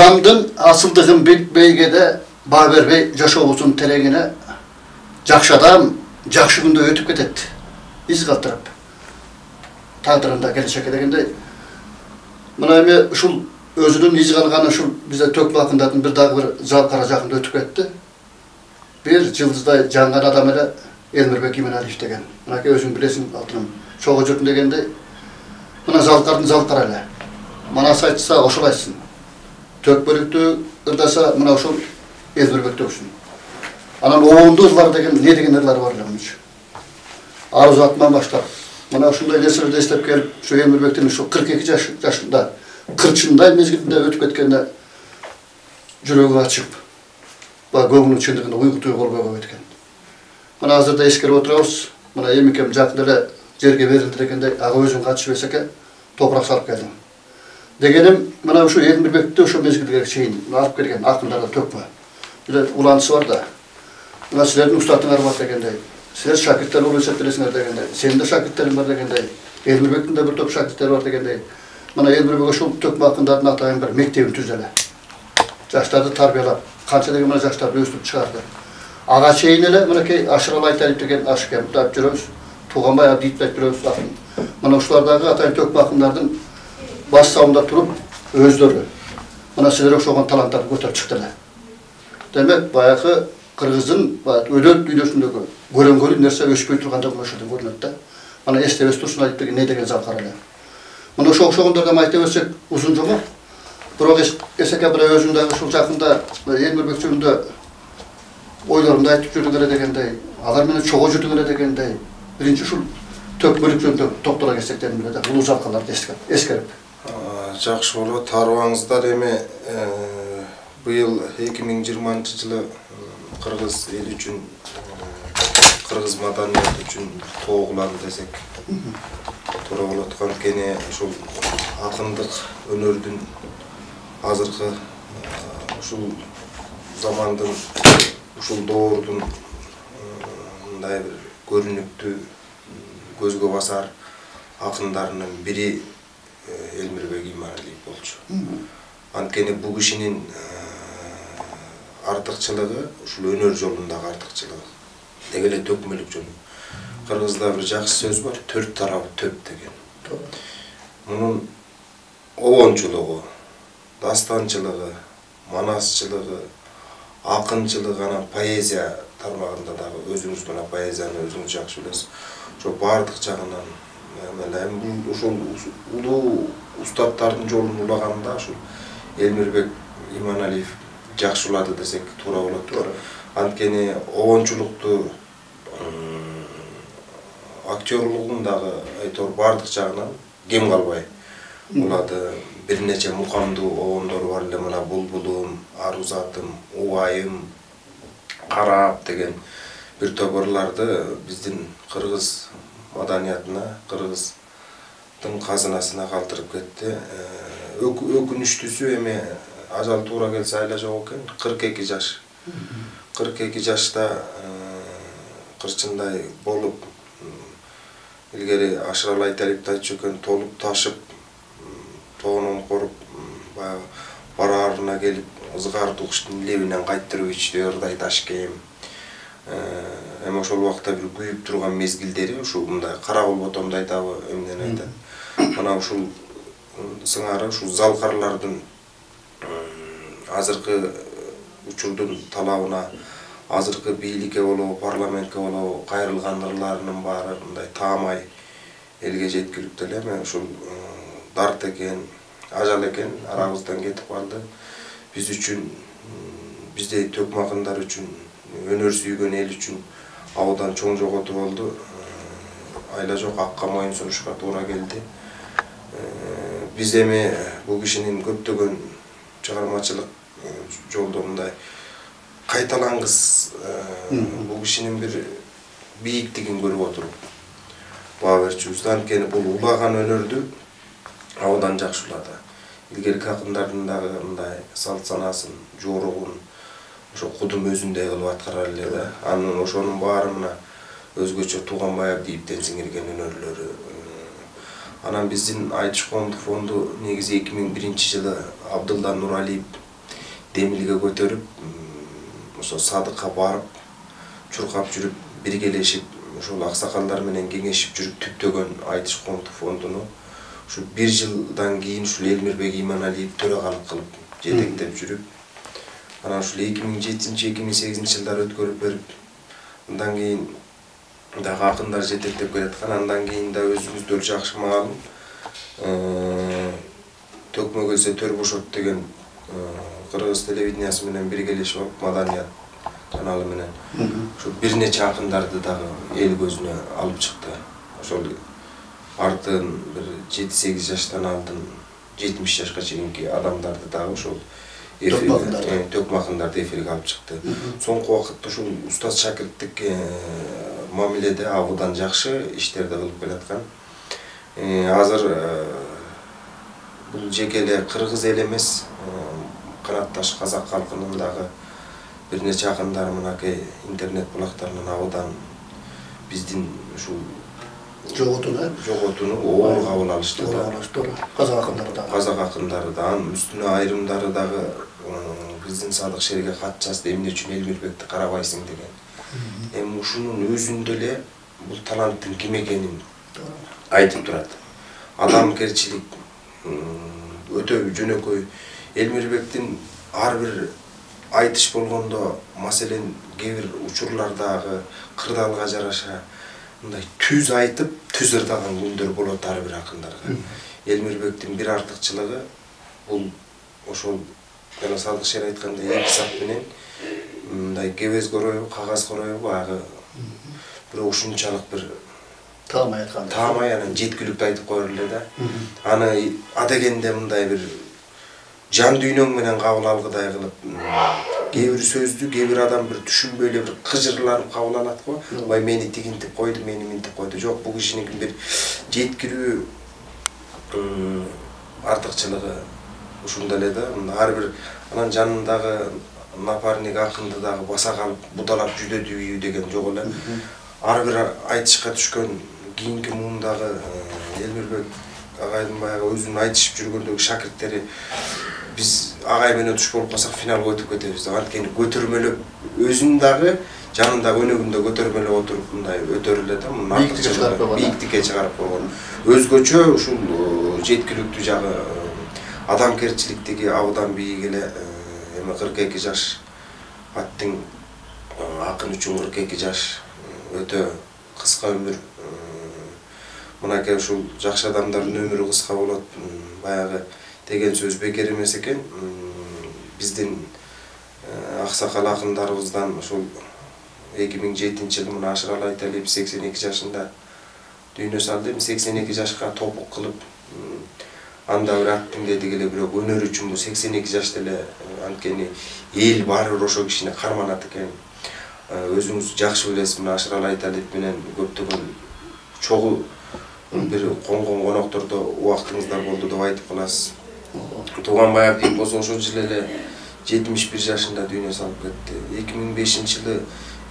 Uzamdın asıldığım beygede Baber Bey Jaşovuz'un terengine jakşı adam, jakşı günde ötüp ketetti. İz kaltırıp. Tağdırında gelecek edegende. Mına eme şul özünün iz kalgаны şul bize tök vakındaydın bir dağ bir Zalkara jakında ötüp ketti. Bir yıldızday jangan adam ele Elmirbek İmenaliyev degen. Mına ki özün bilesin altınım. Çoğu jurtun degende mına Zalkar'ın Zalkara ele. Mana saytsa oşul aytsın. Tök bölüktü ırdasa mına oşul Elmirbek döksün. Anan oğunduz var degen ne degenler var demiş. Arzu atman başlar. Mına şunday nesirde istep gelip şu Elmirbek'ten şu 42 yaşında 40'ınday mezgilinde ötüp ketkende jürögü açıp göğünün içindeginde uygu tuyu kolbaya etken. Mına hazırda eskeri oturabız. Mına emikem jakdele jerge berildi degende ağa özün kaçıp eseke toprak salıp geldim. Degenim mına şu Elmirbek'te şu mezgilde şeyin alıp kelgen akınlarda tökme. Bir de ulantısı var da. Mına sizlerin ustadınlar var degende. Sizler şakirtler oluyor sepelesine degende. Senin de şakirtlerin var degende. Elmirbek'in de bir top şakirtler var degende. Mana Elmirbek'e şu tökme akındarını atayın bir mektebin tüzele. Yaşlarda tarbiyalap. Kança degen mana yaşlarda östüp çıkardı. Ağa şeyin ele mana ki aşıralay talip degen aşık hem tap жүрөбүз. Tuğanbay abi deyip жүрөбүz akın. Mana uşulardagı atayın tökme akındarının baş sağında turup özdörü. Mana sizler okşoğan talantlarını götürüp çıktılar. Demek bayakı Kırgız'ın ödöt dünyasındaki görüngölü nerse öşpöy turganda bulaşırdı görünüp de. Mana este östürsün ayıp degen ne degen Zalkara ele. Mana oşoğunlardan ayıp ötsek uzun jomu. Biroq eseke bir özündagi şul jakында Elmirbek jönүндө oylarımda aytып жүрдүңөр дегендей, алар менен чогуу жүрдүңөр дегендей. Биринчи шул тök бөлүк жөнүндө токтора кетсектерин биле да, улуу жалкаларды эскерип. Жакшы болот, тарыбаңыздар эми быйыл 2020-жылы Кыргыз эл үчүн, Кыргыз маданияты үчүн тогулады десек туура болот. Анткени ушул акындык өнөрдүн азыркы ушул замандын, ушул доордун мындай бир көрүнүктүү, көзгө басар акындарынын бири Elmirbek İmenaliyev болчу. Анткени бул кишинин артыкчылыгы ушул өнөр жолундагы артыкчылыгы. Деги эле төкмөлүк жолу. Кыргызда бир жакшы сөз бар, төрт тарабы төп деген. Мунун обончулугу, дастанчылыгы, манасчылыгы, акынчылыгы, анан поэзия тармагында дагы өзүңүз мына поэзияны өзүңүз жакшы билесиз. Ошо бардык жагынан бул ошол улуу устаттардын жолун улаганда ушул Элмирбек Иманалиев жакшы улады десек туура болот. Анткени обончулукту, актерлугун дагы айтор бардык жагынан кем калбай улады. Бир нече мукамдуу обондор бар эле, мына Булбулум, Арузатым, Убайым, Караап деген бир топ ырларды биздин кыргыз маданиятына, кыргыздын казынасына калтырып кетти. Өкүнүчтүүсү эми ажал туура келсе айла жок экен. 42 жаш. 42 жашта кырчындай болуп, илгери Ашыралай Талипти айтчу экен, толуп ташып, тоонун коруп, баягы бараарына келип, ызгарды куштун лебинен кайттырып ичти ырдай таш кийим. Эми ошол убакта бир күйүп турган мезгилдери ушул мындай Карагул ботомду айтабы, эмнени айтат. Мына ушул сыңары ушул Залкарлардын азыркы учурдун талабына, азыркы бийликке болобу, парламентке болобу кайрылган ырларынын баары мындай таамай элге жеткирип деле эми ушул дарт экен, ажал экен, арабыздан кетип калды. Биз үчүн, биздей төкмө акындар үчүн, өнөр сүйгөн эл үчүн абдан чоң жоготуу болду. Айла жок, акка моюн сунушка туура келди. Биз эми бул кишинин көптөгөн чыгармачылык жолдо мындай кайталангыс, бул кишинин бир бийиктигин көрүп отуруп баа берчүбүз. Анткени бул улаган өнөрдү абдан жакшы улады. Илгерки акындардын дагы мындай салт санасын, жоругун ошо кудум өзүндөй кылып аткарар эле да. Анын ошонун баары мына өзгөчө Туганбай Абдиевден сиңирген өнөрлөрү. Анан биздин Айтыш коомдук фонду негизи 2001-жылы Абдылла Нуралиев демилге көтөрүп, ошо садыкка барып, чуркап жүрүп, биргелешип, ошол аксакалдар менен кеңешип жүрүп түптөгөн айтыш коомдук фондуну ушу 1 жылдан кийин ушул Элмирбек Иманалиев төрагалык кылып жетектеп жүрүп, анан ушул 2007-2008 жылдар өткөрүп берип, андан кийин дагы акындар жетектеп келаткан, андан кийин да өзүңүздөр жакшы маалым Төкмө келсе төр бошот деген кыргыз телевидениясы менен биргелешип алып, Маданият каналы менен ушу бир нече акындарды дагы эл көзүнө алып чыкты. Ошол артын бир 7-8 жаштан алдын 70 жашка чейинки адамдарды дагы ошол Төкмө акындарды эфирге алып чыкты. Соңку убакытта ушул устаз шакирттик мамиледе абдан жакшы иштерди кылып келаткан. Азыр бул жеке эле кыргыз эл эмес, канатташ казак калкынын дагы бир нече акындары мынакей интернет булактарынан абдан биздин ушул жоготууну оор кабыл алышты да. Казак акындары да, анын үстүнө айрымдары дагы биздин Садык Шерге кат жазды, эмне үчүн Элмирбекти карабайсың деген. Эми ушунун өзүндө эле бул таланттын ким экенин айтып турат. Адамгерчилик өтө жөнөкөй. Элмирбектин ар бир айтыш болгондо, маселен кээ бир учурлардагы кырдаалга жараша мындай түз айтып, түз ырдаган күндөр болот ар бир акындарга. Элмирбектин бир артыкчылыгы бул ошол жана Садык Шер айткандай эки сап менен мындай кебез короюу, кагаз короюу багы бирок ушунчалык бир таамай анан жеткиликтүү айтып коер эле да. Аны адегенде мындай бир жан дүйнөң менен кабыл алгыдай кылып, кээ бир сөздү кээ бир адам бир түшүнбөй эле бир кыжырланып кабыл алат го. Ой, мени тигинтип койду, мени минтип койду. Жок, бул кишинин бир жеткилүү артыкчылыгы ушунда эле да. Ар бир анан жанындагы напарник акынды дагы баса калып, будалап жүдөдүбү деген жок эле. Ар бир айтышка түшкөн кийинки муумдагы Элмирбек агайдын баягы өзүнүн айтышып жүргөндөгү шакирттери биз агай менен туш болуп калсак финалга өтүп кетебиз. Анткени көтөрмөлөп өзүн дагы жанындагы өнөгүндө көтөрмөлөп отуруп мындай өтөр эле да. Бийиктикке чыгарып койгон. Өзгөчө ушул жеткиликтүү жагы адамгерчиликтеги абдан бийик эле. Эми 42 жаш аттың акын үчүн 42 жаш өтө кыска өмүр. Мынакей ушул жакшы адамдардын өмүрү кыска болот. Баягы деген сөз бекер эмес экен. Биздин аксакал акындарыбыздан ушул 2007-жылы мына Ашыралы Айталиев 82 жашында дүйнө салды. 82 жашка топук кылып анда бир аттың дедик эле, бирок өнөр үчүн бул 82 жашта эле, анткени эл баары бир ошо кишини карманат экен. Өзүңүз жакшы билесиз, мына Ашыралы Айталиев менен көптөгөн чогуу бир конгон коноктордо убактыңыздар болду деп айтып каласыз. Туганбай Абдиев болсо ошол жылы эле 71 жашында дүйнө салып кетти. 2005-жылы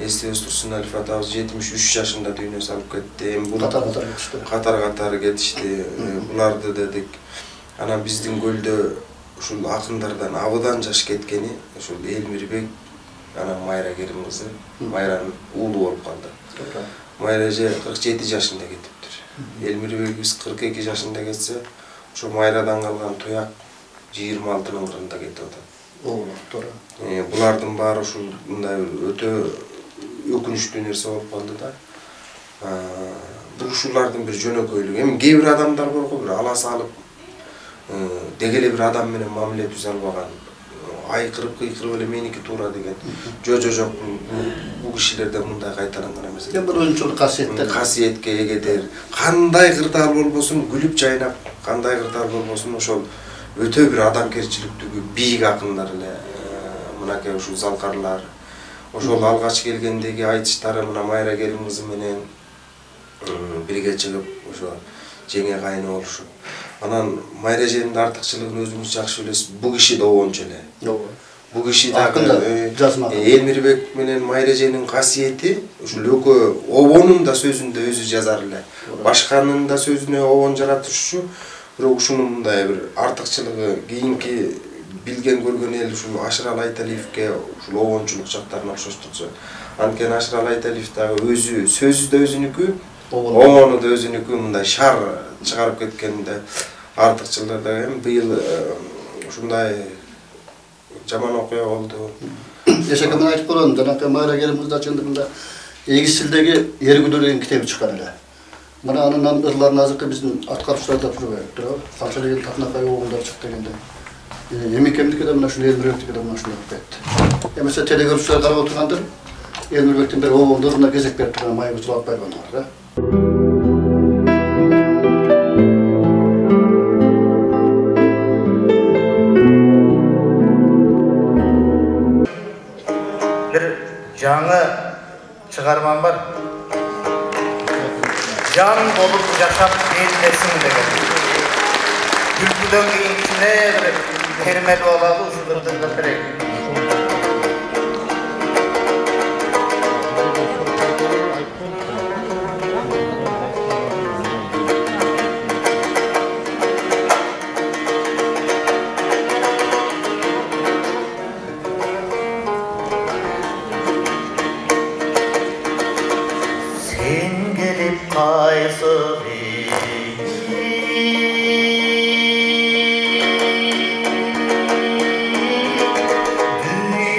Эстебес Турсуналиев атабыз 73 жашында дүйнө салып кетти. Эми бул катар кетишти. Буларды дедик. Анан биздин көлдө ушул акындардан абдан жаш кеткени ушул Элмирбек, анан Майра Керим кызы, Майранын уулу болуп калды. Майра эже 47 жашында кетиптир. Элмирбекибиз 42 жашында кетсе, ошо Майрадан калган туяк 26-нын кырында кетип атат. Булардын баары ушул мындай өтө өкүнүчтүү нерсе болуп калды да. Бул ушулардын бир жөнөкөйлүгү. Эми кээ бир адамдар бар го, бир ала салып дегеле бир адам менен мамиле түзө албаган, айкырып эле меники туура деген. Жок, бул кишилерде мындай кайталанган эмес. Бир өзүнчөлүк касиетке эгедер. Кандай кырдаал болбосун күлүп жайнап, кандай кырдаал болбосун ошол өтө бир адамгерчиликтүү бийик акындар эле. Мынакей ушул залкарлар. Ошол алгач келгендеги айтыштары мына Майра Керим кызы менен бирге чыгып, ошо жеңе кайны болушуп. Анан Майра эженин артыкчылыгын өзүңүз жакшы билесиз. Бул киши да обончу эле. Бул киши дагы Элмирбек менен Майра эженин касиети ушул экөө обонун да сөзүндө өзү жазар эле. Башканын да сөзүнө обон жаратышчу, бирок ушунун мындай бир артыкчылыгы кийинки bilgen görgön el uşul Aşıral Aytalievke uşul obonçuluk çaktarına okşoştursa. Anken Aşıral Aytaliев dagı özü, sözü de özünükü, obonu da özünükü mınday şar çıkarıp ketkende artıkçılarda hem bıyıl şunday jaman okuya oldu. Yaşakamın aytıp olalım. Janaka mayra gelimizde açındığında Egizsildegi Yer Güdürü'nün kitabı çıkan ele. Bana anından ırların azıkı bizim atkarışlarda duruyaktur. Kalça degen tatına kayı oğulları çıktı degende. Yemek kemdiki de bana şunu Elmürbek'tiki de bana şunu yapıp etti. Mesela tele görüşler karab oturgandır. Elmürbek'ten beri oğullarına gezek berip turgan mayı güzülap baybanı var. Bir жаңы çıgarmam var. Can bolup yaşap bellesin деген. Gülgüden keyin içine bir termeli olalı uşudurduğunda gerek. Sen gelip kaysı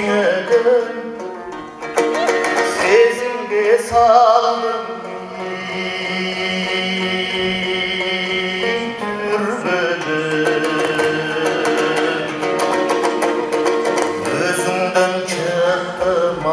düğüneden sezimge saldım türbeden özünden çıktım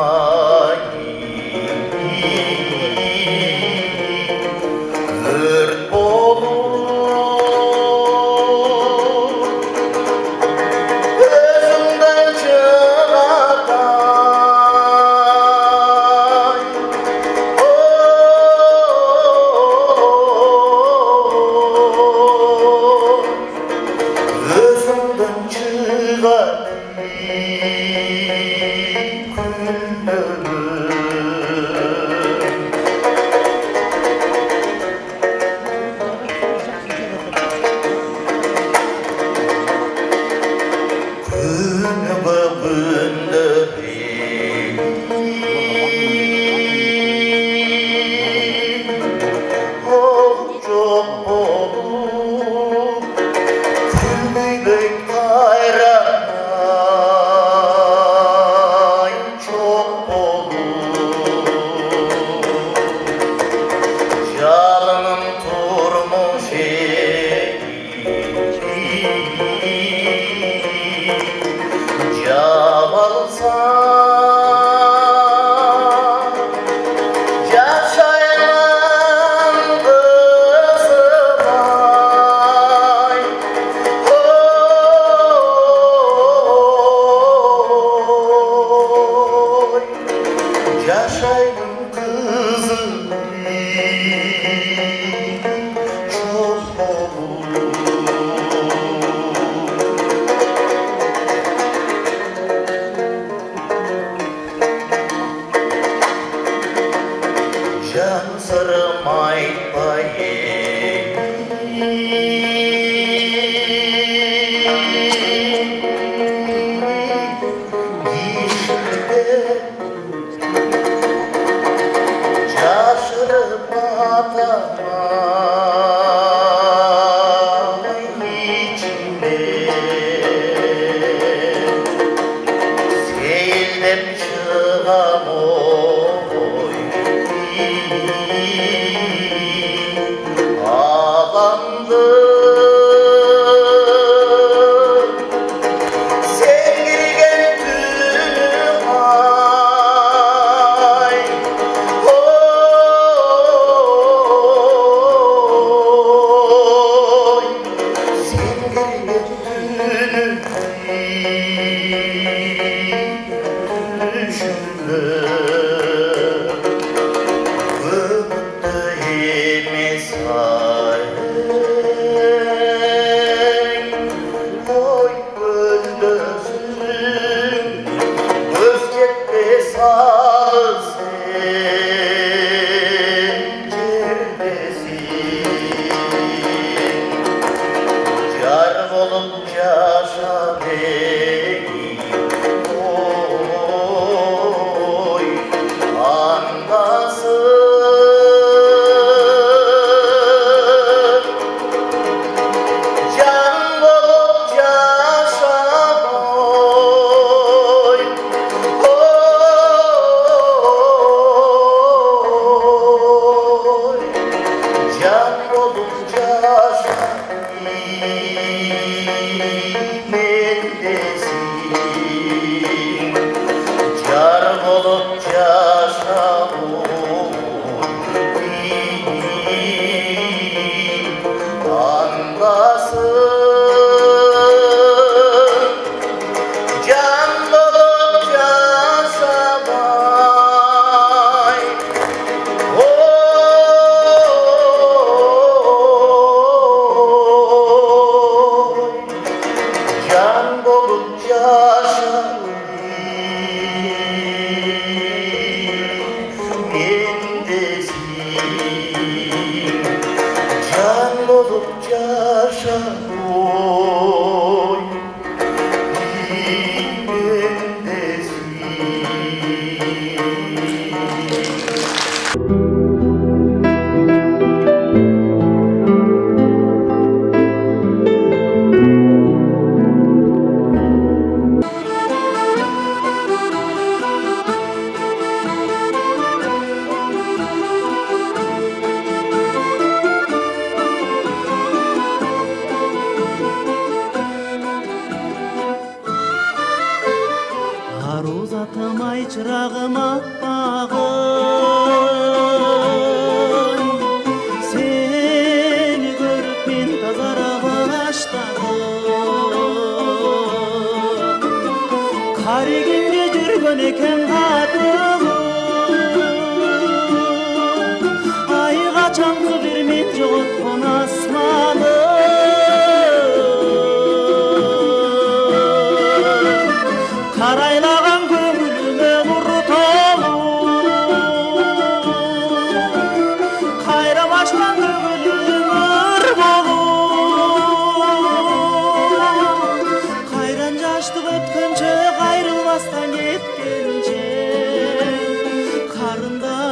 Ağlandı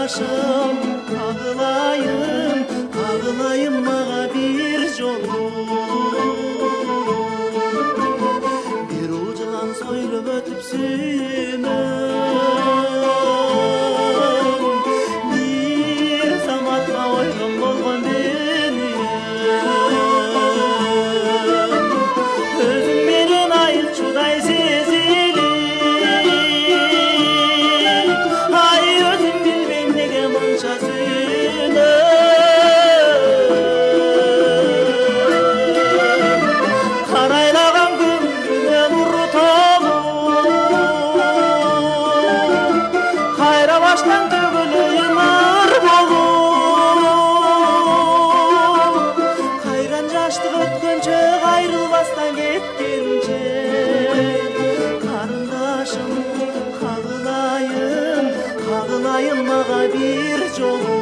Karındaşım kağılayım mağa bir jolu. Bir ucundan soylup ötüpsün bir zamatla oygun bolgon benim. Özüm menen ayılçuday sezilir. Ay özüm bilmem nege munça karaylagan gümrüne nurtolu kayra baştan tөгülüyüm ar bolu kaygan jaştık ötkönçe ayrılbastan ketkençe karındaşım kağılayım mağa bir jolu.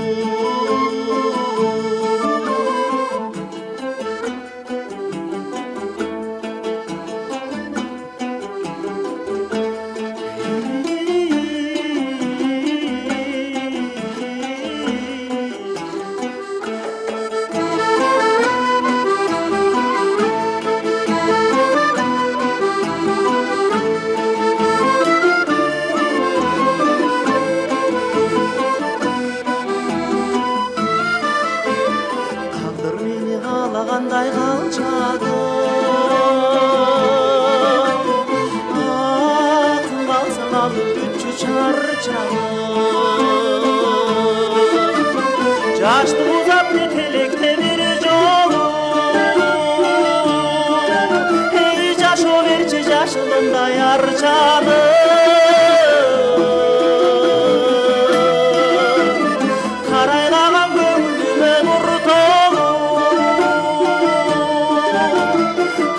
Taqdir meni qalagандай qalchadı. Aqın qalsın alıp bütçü çarçadı. Jaştı uzap netelekte bir jolu. Hey jaşo verçi jaşılınday arçadı. Karaylagan gönlüme nurtolu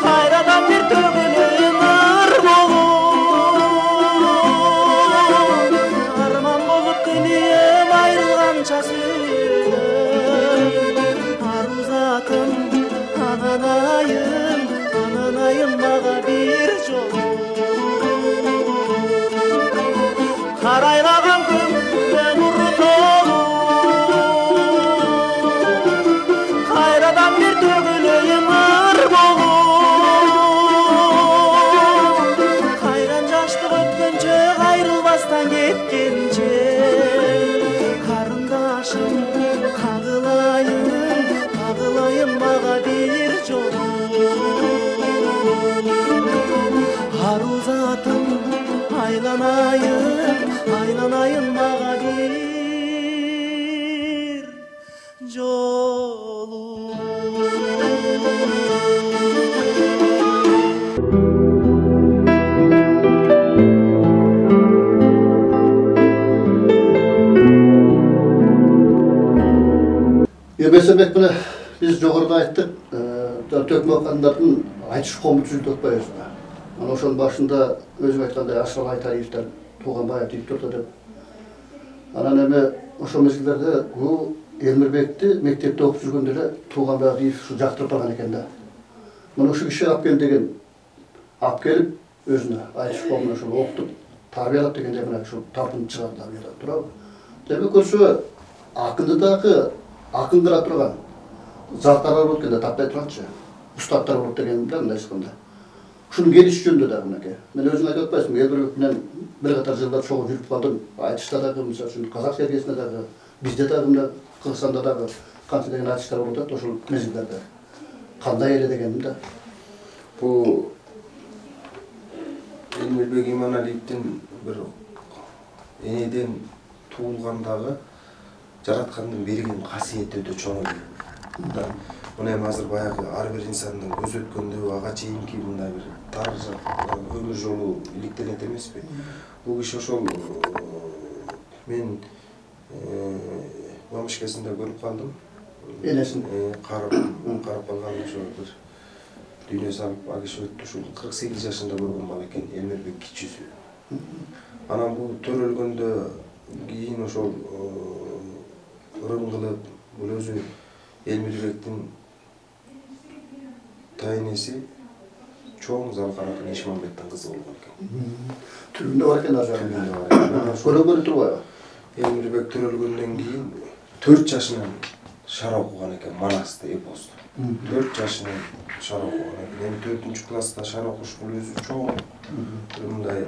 kayradan bir tөгülüyüm ar bolu arman bolup diliyem ayrılgança sүйünüm aruzatım ananayım mağa bir jolu karaylagan gönlüme nurtolu kayradan bir tөгülüyüm ar bolu kayran jaştık ötkönçe ayrılbastan ketkençe karındaşım kağılayım mağa bir jolu aruzatım aylanayım mağa bir jolu. Mesela buna biz joğurda ayttık, tökme okanlardan aytış komu tüzültü ötpayız. Ana oşonun başında özüm aytkanday Aşral Aytaryevler tuğan bayat deyip turdu dep. Ana neme oşo mezgillerde bu Elmirbekti mektepte okup жүргөндө туган байы şu жактырып барган экен да. Мына ошо киши алып кел деген алып келип өзүнө айчып комуна ошо окутуп тарбиялап дегенде мына ошо тартынып чыгарды да буяда туурабы. Демек ошо акынды дагы акындыра турган заттар болуп экен да таптай турачы. Устаттар болуп дегенде мындай айтканда. Ушунун келиши жөнүндө да мынакей. Мен өзүң айтып атпайсыңбы? Элбирбек менен бир катар жылдар чогуу жүрүп калдым. Айтышта дагы мисалы үчүн казак сергесинде дагы бизде дагы мына Кыргызстанда дагы канча деген айтыштар болуп атат ошол мезгилдерде. Кандай эле дегеним да. Бул Элмирбек Иманалиевдин бир энеден туулгандагы жараткандын берген касиети өтө чоң эле. Мына эми азыр баягы ар бир инсандын көз өткөндө ага чейинки мындай бир тар өмүр жолу иликтенет эмеспи? Бул киши ошол мен Мамышкесинде көрүп калдым. Энесин карап калган ошо бир дүйнө салып ал киши өттү. Ушул 48 жашында көргөн бала экен, Элмирбек кичүүсү. Анан бул төрөлгөндө кийин ошол ырым кылып, бул өзү Элмирбектин тайнеси чоң Залкаракын Ишмамбеттин кызы болгон экен. Түрүндө бар экен азыр. Көрөгөнү турбайбы? Элмирбек төрөлгөндөн кийин 4 жашынан шара окуган экен Манасты эпосту. 4 жашынан шара окуган экен. Эми 4-класста шара окуш бул өзү чоң мындай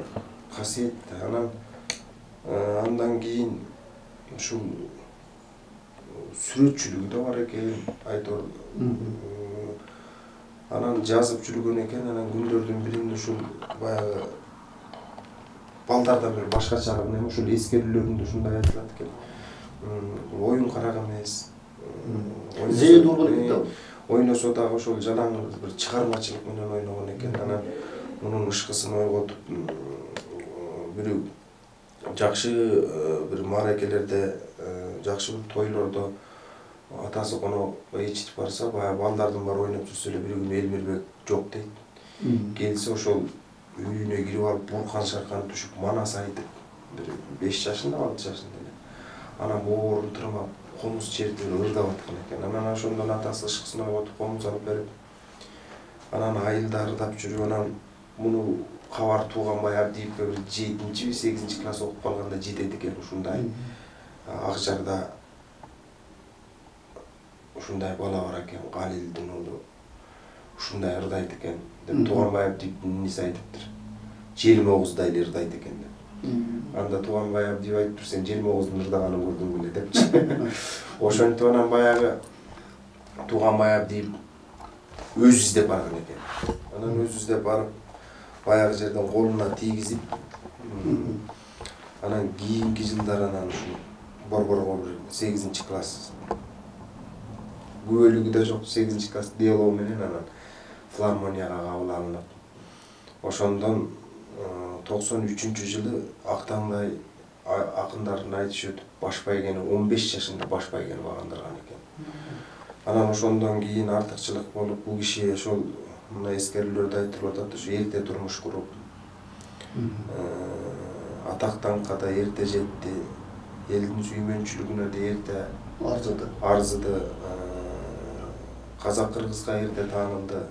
касиет. Андан кийин ушул сүрөтчүлүгү да бар экен, айтор. Анан жазып жүргөн экен, анан күндөрдүн биринде ушул баягы балдарда бир башкача эме ушул эскерүүлөрүндө ушундай айтылат экен. Оюн карак эмес. Зейин болгон ойносо дагы ошол жалаңыз бир чыгармачылык менен ойногон экен. Анан мунун ышкысын ойготуп бирөө жакшы бир мааракелерде, жакшы бир тойлордо атасы конок ичип барса, баягы балдардын баары ойноп жүрсө эле бир күнү Элмирбек жок дейт. Келсе ошол үйүнө кирип алып буркан-шаркан түшүп манас айтып, бир 5 жашында, 6 жашында эле. Анан боорун тырмап, комуз чертип ырдап аткан экен. Анан ошондон атасы ышкысын ойготуп комуз алып берип, анан айылда ырдап жүрүп, анан муну Кабар Тууганбай Абдиевке бир 7-8 класс окуп калганда жетет экен ушундай. Ак Жарда ушундай бала бар экен, Галилдин уулу. Ушундай ырдайт экен деп Тууганбай Абдиевдин иниси айтыптыр. Желмогуздай эле ырдайт экен деп. Анда Тууганбай Абдиев айтыптыр, сен Желмогуздун ырдаганын көрдүң беле депчи. Ошентип анан баягы Тууганбай Абдиев өз издеп барган экен. Анан өз издеп барып, баягы жерден колуна тийгизип, анан кийинки жылдар анан ушу Борборго бир 8 класс күбөлүгү да жок, 8 класс диалог менен анан филармонияга кабыл алынып. Ошондон 93-жылы Актаңдай акындардын айтышы өтүп, баш байгени 15 жашында баш байгени багындырган экен. Анан ошондон кийин артыкчылык болуп, бул киши ошол мына эскерүүлөрдө айтылып атат, ушу эрте турмуш куруп, атак даңкка да эрте жетти, элдин сүймөнчүлүгүнө да эрте арзыды, казак-кыргызга эрте таанылды.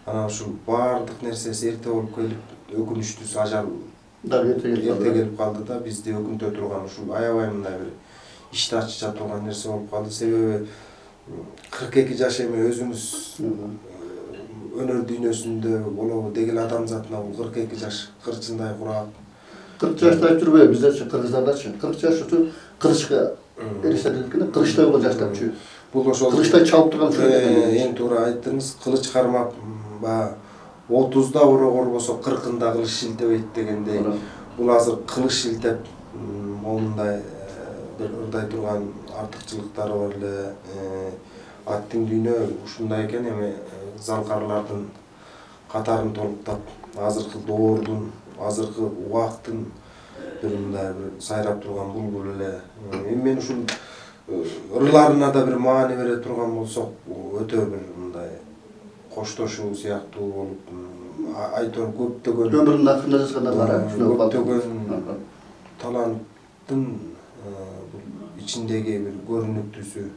Анан ушул баардык нерсеси эрте болуп келип, өкүнүчтүүсү ажал эрте келип калды да, бизди өкүнтө турган ушул аябай мындай бир ичти ачыча турган нерсе болуп калды. Себеби 42 жаш эми өзүңүз өнөр дүйнөсүндө болобу деген адамзатына бул 42 жаш кырчындай курак. 40 жашта айтып жүрбөйбүз, биздечи, кыргыздардачы. 40 жаш үчүн кырычка элестетилгенде кырычтай болгон жаштар үчүн. Бул ошол кырычтай чалып турган эң туура айттыңыз, кылыч кармап, баягы 30да урогор болсо 40-ында кылыч шилтебейт дегендей. Бул азыр кылыч шилтеп, момундай бир ырдай турган артыкчылыктары бар эле. Аттың дүйнө ушундай экен, эми залкарлардын катарын толуктап, азыркы доордун, азыркы убактын бир мындай бир сайрап турган булбул эле. Эми мен ушул ырларына да бир маани бере турган болсок, өтө бир мындай коштошуу сыяктуу болуп, айтор көптөгөн өмүрүнүн акырында жазгандар бар, көптөгөн таланттын ичиндеги бир көрүнүктүүсү,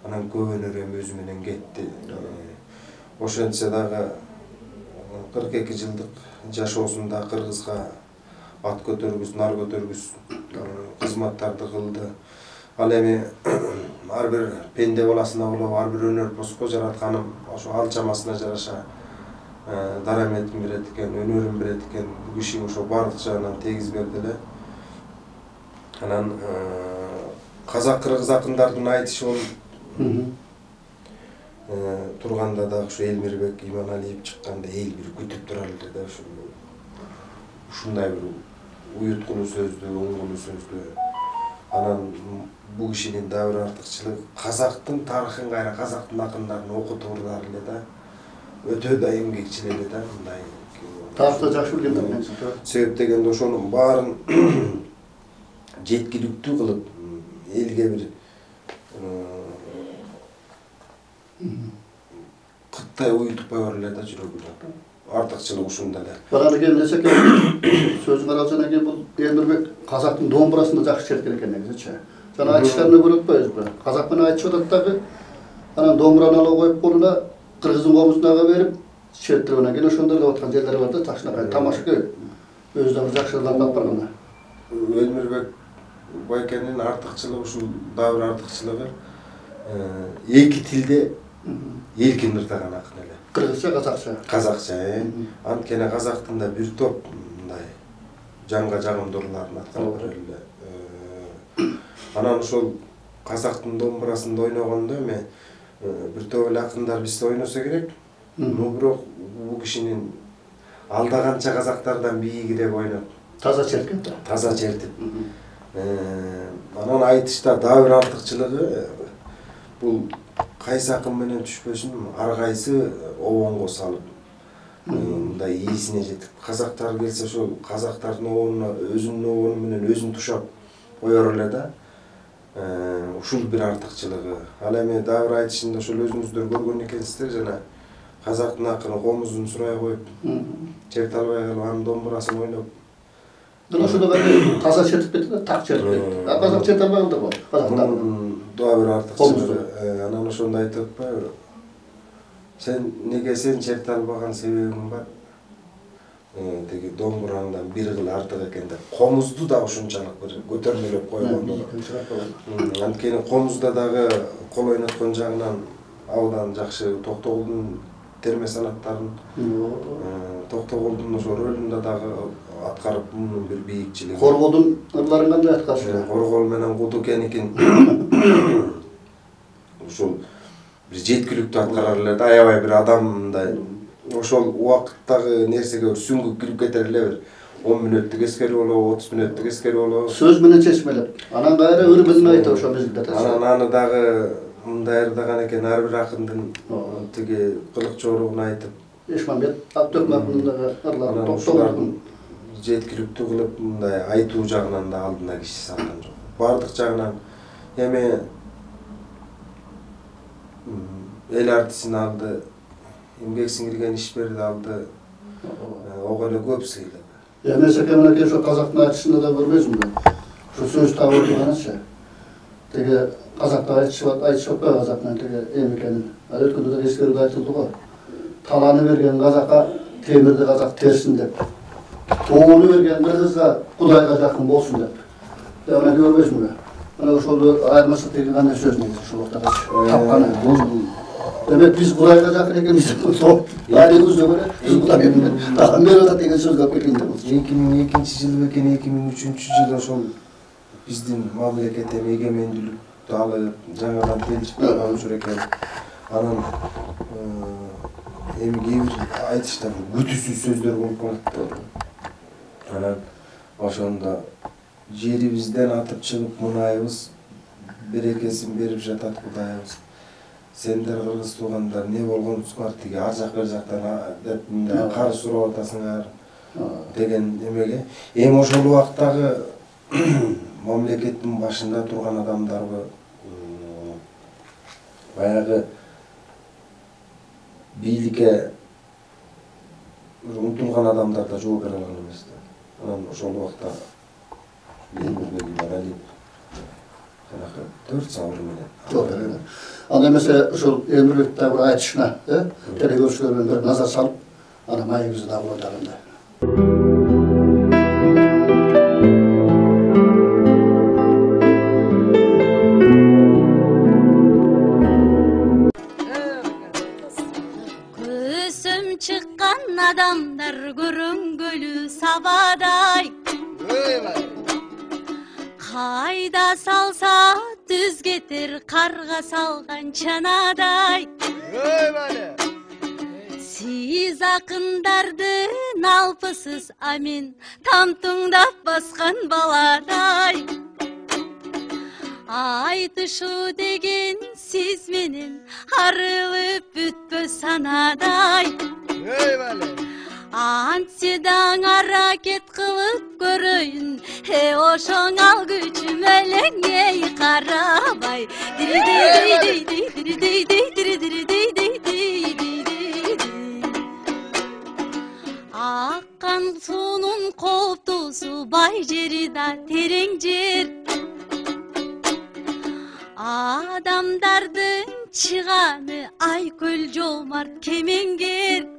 анан көп өнөр эми өзү менен кетти. Ошентсе дагы 42 жылдык жашоосунда кыргызга ат көтөргүс, нар көтөргүс кызматтарды кылды. Ал эми ар бир пенде баласына болобу, ар бир өнөр поско жаратканым ошо ал чамасына жараша дараметин берет экен, өнөрүн берет экен. Бул киши ошо бардык жагынан тегиз берди эле. Анан казак-кыргыз акындардын айтышы болуп турганда да ушу Элмирбек Иманалиев чыкканда эл бир күтүп турар эле да, ушундай бир уюткулуу сөздү, оңгулуу сөздү. Анан бул кишинин да бир артыкчылыгы казактын тарыхын кайра, казактын акындарын окутуп турар эле да. Өтө да эмгекчил эле да, мындай. Тарыхты жакшы билген. Себеп дегенде ошонун баарын жеткиликтүү кылып, элге бир кыттай уютупай бар эле да жүрөгүнө. Артыкчылык ушунда эле. Баганы келмесе сөзүн каралсаң экен, бул Элмирбек казактын домбурасында жакшы черткен экен негизичи. Жана айтыштарына көрөтпөйбүзбү? Казак менен айтышып атат дагы, анан домбураны ала коюп колуна кыргыздын комузуна берип чертирип анан кийин ошондор деп аткан жерлери бар да, ташына тамашка өзү дагы жакшы ырдап барган. Элмирбек Байкенин артыкчылыгы ушул дабыр артыкчылыгы эки тилде эркин ыртаган акын эле. Кыргызча, казакча. Казакча, анткени казактын да бир топ мындай жанга жагымдууларын аткарып берилди. Анан ошол казактын домбурасында ойногондо эми бир топ эле акындар бизде ойносо керек. Бирок бул кишинин алда канча казактардан бийигирээк ойноп, Таза черткен. таза чертип. Анан айтышта дагы бир артыкчылыгы бул кайсы акын менен түшпөсүн ар кайсы обонго салып мындай ийисине жетип, казактар келсе ошол казактардын обонуна өзүнүн обону менен өзүн тушап коёр эле да. Ушул бир артыкчылыгы. Ал эми дагы бир айтышында ошол өзүңүздөр көргөн экенсиздер, жана казактын акыны комузун сурай коюп, черте албай калып анын домбурасын ойноп. Ошондо таза чертип кетти, так чертип кетти. Казак черте албаганда го, казактар. Дагы бир артыкчылыгы. Анан ошондо айтып атпайбы? Сен черте албаган себебиң бар. Теги домбурандан бир кыл артык экен деп. Комузду да ушунчалык бир көтөрмөлөп койгондо. Анткени комузда дагы кол ойноткон жагынан абдан жакшы Токтогулдун терме санаттарын Токтогулдун ошо рөлүндө дагы аткарып мунун бир бийикчилиги. Коргодун ырларын кандай аткарышты? Коргол менен Кудукеникин ушул бир жеткиликтүү аткарар эле да, аябай бир адамдай. Ошол убакыттагы нерсеге бир сүңгүп кирип кетер эле, бир 10 мүнөттүк эскери болобу, 30 мүнөттүк эскери болобу. Сөз менен чечмелеп. Анан кайра ырбызын айтып ошо мезгилде. Анан аны дагы мындай ырдаган экен, ар бир акындын тиги кылык жоругун айтып. Эшмамбет Абдөкматовдун дагы ырларын Токтогулдун жеткиликтүү кылып мындай айтуу жагынан да алдына киши салган жок. Бардык жагынан эми эл артисин алды, эмгек сиңирген ишберди алды. Ого эле көп сыйлады. Эми Секемин ошо казактын айтышында да көрбөйсүңбү? Ошо сөз табып турганычы. Теги казакта айтышып атпайбы казактын теги эмекенин. Ал өткөндө да эскериде айтылды го. Таланы берген казакка темирди казак терсин деп. Тоğunu bergen kırgızga Kudayga jakın bolsun dep. Ana görбөйсүңбү? Ana ошол айырмачылык деген кандай сөз негизи ушул ортада тапканы. Демек биз Кудайга жакын экенбиз. Айрыбызды көрө, биз Кудайга тагын берип атат деген сөз калып кеткен деп. 2002-жылы экен, 2003-жылы ошол биздин мамлекет эми эгемендүүлүктү алып, жаңадан келип калган учур экен. Анан эми кээ бир айтышта күтүүсүз сөздөр болуп калат. Анан ошондо жерибизден атып чыгып мунайыбыз берекесин берип жатат Кудайыбыз. Сендер кыргыз туугандар не болгонсуңар тиги ар жак бер жактан деп кар сурап атасыңар деген эмеге. Эми ошол убактагы мамлекеттин башында турган адамдарбы баягы бийликке умтулган адамдар да жооп бере алган эмес да. Анан ошол убакта жанакы 4 сабыр менен. Ал эмесе ошол Эмирбек дагы айтышына, телекөрүүчүлөр менен назар салып, ана майыбызды дагы ойлогонда. Көсүм чыккан адамдар көрөнгөлү сабадай. Кайда салса түз кетер карга салган чанадай. Сиз акындардын алпысыз амин тамтыңдап баскан баладай. Айтышуу деген сиз менен арылып бүтпөс санадай. Антсе даң аракет кылып көрөйүн, ошоң ал күчүм элеңей карабай. Аккан суунун коптусу бай жери да терең жер. Адамдардын чыганы айкөл жомарт кемеңгер.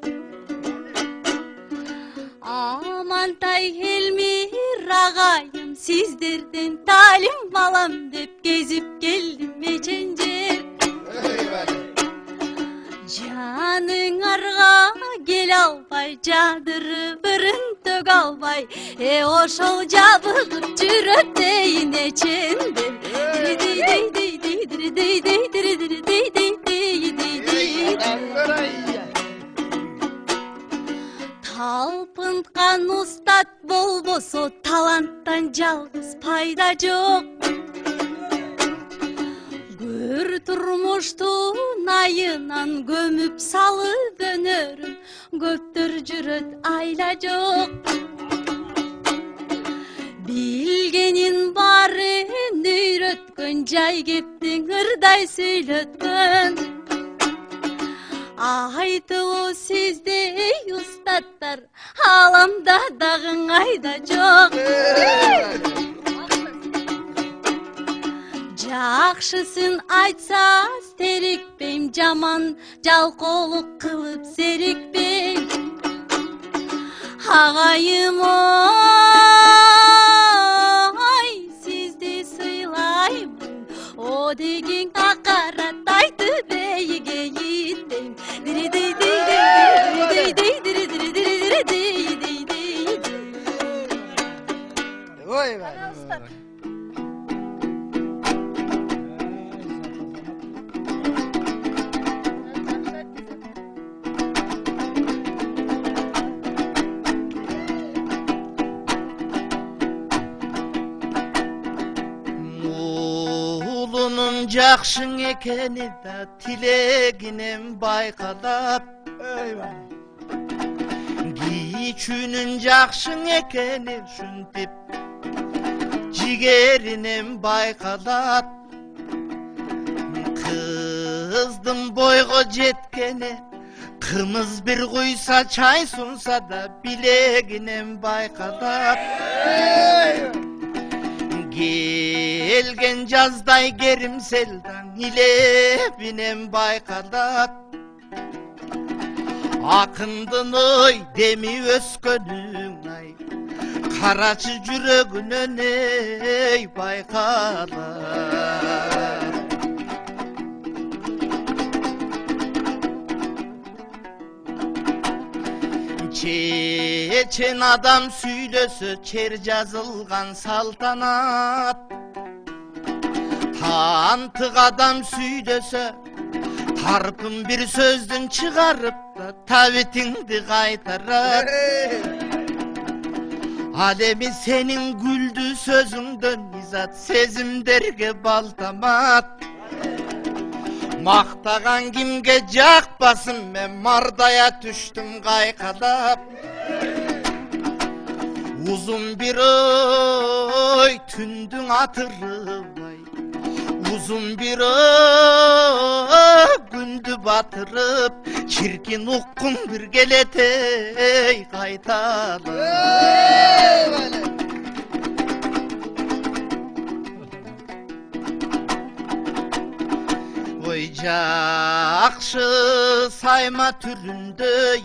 Амантай Элмир агайым sizlerden talim alam dep gezip geldim eçencer. Canın arga gel albay, cadırı bırın tök albay, oşol jabıgıp жүрөт дейін эчендер. Талпынтқан устат болбосо таланттан жалгыз пайда жок. Көр турмуштун айынан көмүп салып өнөрүн көптөр жүрөт айла жок. Билгенин барын үйрөткөн жай кептиң ырдай сүйлөткөн. Айтылуу сиздей устаттар аламда дагы айда жок. Жакшысын айтса терикпейм, жаман жалкоолук кылып серикпейм. Агайым ой, сизди сыйлаймын, о деген акарат айтып эйге иттейм. Улунун жакшың экени да тилегинен байкалап, кичүүнүн жакшың экени ушинтип жигеринен байкалат. Кыздын бойго жеткени кымыз бир куйса чай сунса да билегинен байкалат. Gelgen жаздай керимселдан илебинен байкалат. Акындын ой деми өскөнүң ай, карачы жүрөгүнөн эй байкалат. Чечен адам сүйлөсө чер жазылган салтанат. Тантык адам сүйлөсө тарпын бир сөздүн чыгарып да табитиңди кайтарат. Ал эми сенин гүлдүү сөзүңдөн изат сезимдерге балтамат. Мактаган кимге жакпасын, мен мардая түштүм кайкалап. Узун бир ой түндүн атырыбай, узун бир ой күндү батырып, чиркин уккун бир келет эй кайталап. Ой жакшы сайма түрүндөй,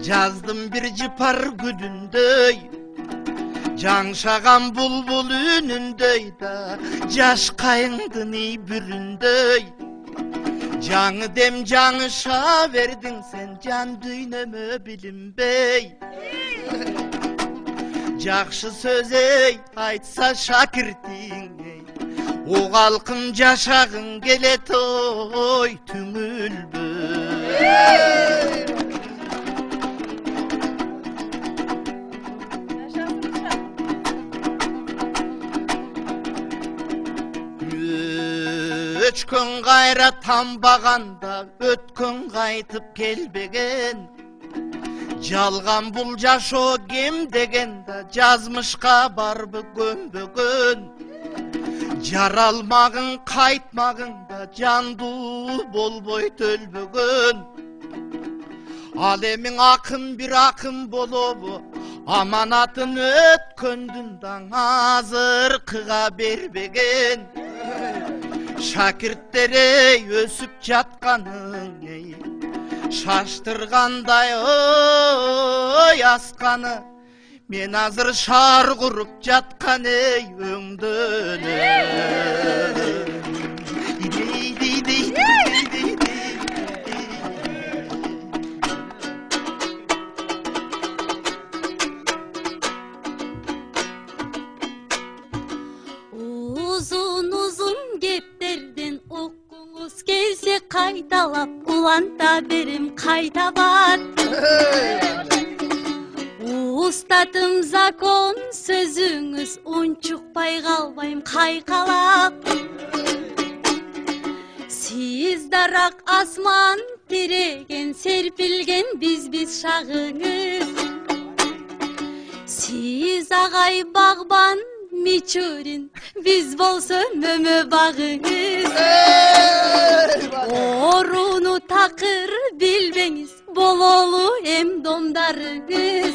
жаздым бир жыпар гүлүндөй, жаңшаган булбул үнүндөй да жаш кайыңдын ийбүрүндөй. Жаңы дем жаңыша бердиң сен жан дүйнөмө билинбей. Жакшы сөз эй айтса шакиртиң эй, о калкым жашагың келет ой түңүлбөй. Өчкөн кайра тамбаганда өткөн кайтып келбеген. Жалган бул жашоо кем деген да жазмышка барбы көмбөгөн. Жаралмагың кайтмагың да жандуу болбой төлбөгөн. Ал эмиң акын бир акын болобу, аманатын өткөндүн даң азыркыга бербеген. Шакирттер өсүп жатканың шаштыргандай ой асканы, мен азыр шаар куруп жаткан эй өңдөнөм. Uzun gepтерден уккуңуз келсе кайталап уланта берем кайда бар. Устатым закон сөзүңүз унчукпай калбайм кайкалап. Сиз дарак асман тиреген серпилген биз шагыңыз. Сиз агай багбан Мичурин, биз болсо мөмө багыңыз. Оруну такыр билбеңиз, бололу эм домдарыңыз.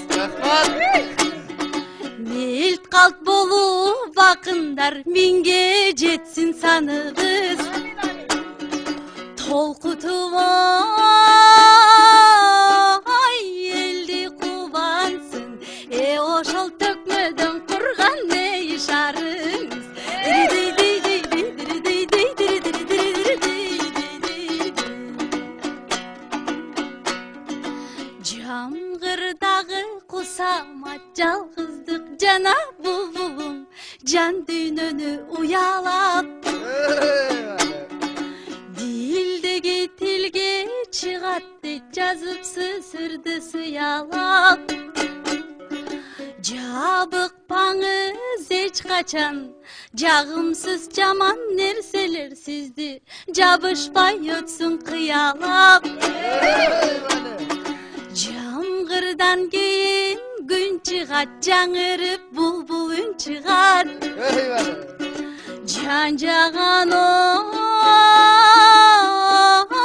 Мелт калт болуу бакындар, миңге жетсин саныгыз. Толкутуп ой элди кубансың, ошол төкмөдөн курган шарыңыз. Жамгырдагы кусамат жалгыздык жана булбулум жан дүйнөнү уялап. Дилдеги тилге чыгат деп жазыпсыз сырды сыялап. Жабыкпаңыз эч качан, жагымсыз жаман нерселер сизди жабышпай өтсүн кыялап. Жамгырдан кийин күн чыгат, жаңырып булбул үн чыгат. Жан жаган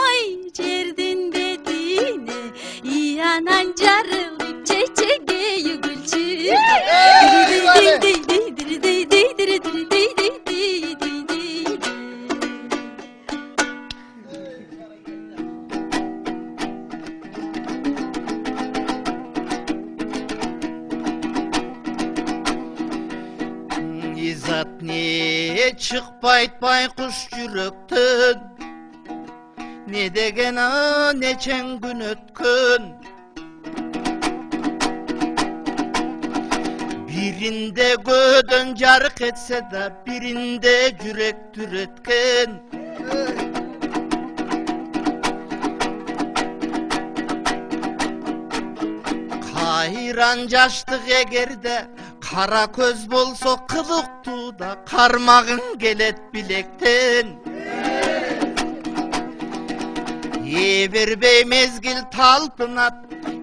ой жердин бетине иянан жарылып чечеге үгүлчү. Изат не чыкпайт байкуш жүрөктөн, не деген нечен күн өткөн. Birinde gödön жарык etсе да, birinde жүрек дүреткен. Кайран жаштык эгерде кара көз болсо кылыктуу да, кармагың келет билектен. Бербей мезгил талпынат,